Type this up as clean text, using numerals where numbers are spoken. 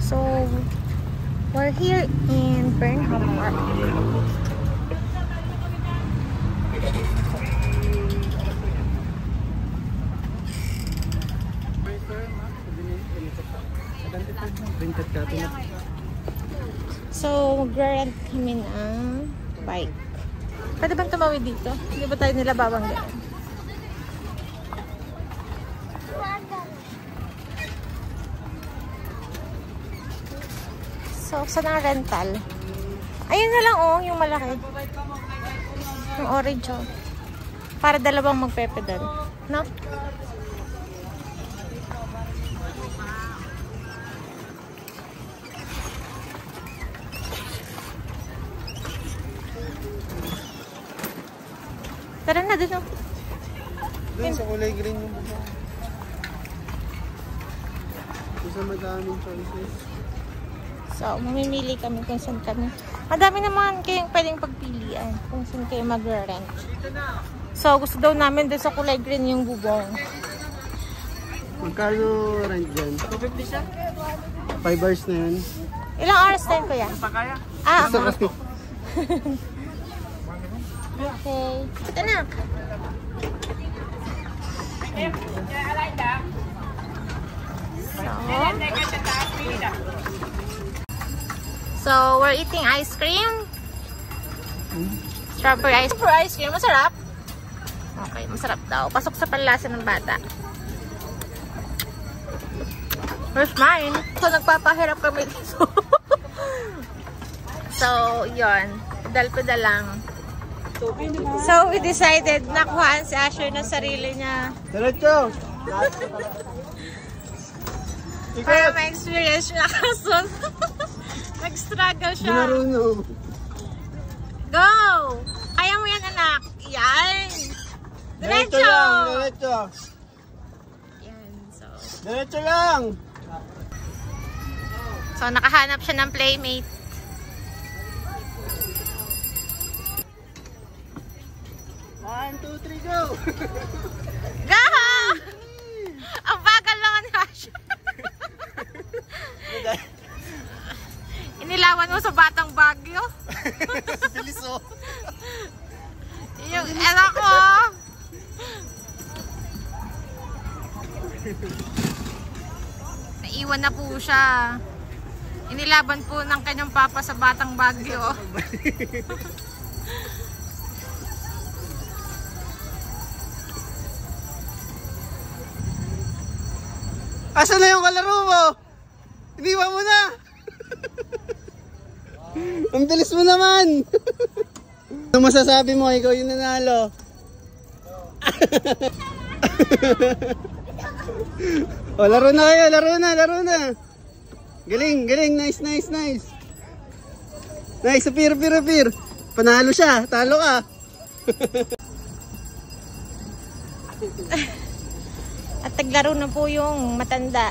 So, we're here in Burnham Park. So, mag-rent kami ng bike. Pwede bang tumawid dito? Hindi ba tayo nila babanggaan? So, saan ang rental? Ayun na lang oh, yung malaki. Yung orange oh. Para dalawang magpepedal. No? Tara na dun oh. Dun sa kulay green yung bubong. Isa madaming choices. So, mamimili kami kung saan kami. Madami naman kayong pwedeng pagpilian kung saan kayo mag-rent. So, gusto daw namin doon sa kulay green yung bubong. Magkano rent dyan? 250 siya? 5 hours na yan. Ilang oras na yun, kuya? Pakaya? Ah, gusto kasi. Okay. Ito na. So, we're eating ice cream. Strawberry ice cream. Masarap? Okay, masarap daw. Pasok sa panlasa ng bata. Where's mine? So, nagpapahirap kami dito. So, yun. Pedal-pedal lang. So, we decided na kuhaan si Asher ng sarili niya. Diretso! Para ma-experience niya kaso nag-struggle siya. Marunong. Go! Kaya mo yan, anak. Yan! Diretso! lang, diretso. Yan, so. Diretso lang! So, nakahanap siya ng playmate. One, two, three, go! Go! Ang bagal lang ni Asher. Inilawan mo sa batang Baguio. Bilis oh. Yung anak ko. Naiwan na po siya. Inilaban po ng kanyang papa sa batang Baguio. Asan na yung kalaro mo? Iniwan mo na! Ang bilis mo naman! Ano masasabi mo? Ikaw yung nanalo. O, laro na kayo! Laro na! Laro na! Galing! Galing! Nice! Nice! Nice! Nice! Apir! Apir! Apir! Panalo siya! Talo ka! At taglaro na po yung matanda.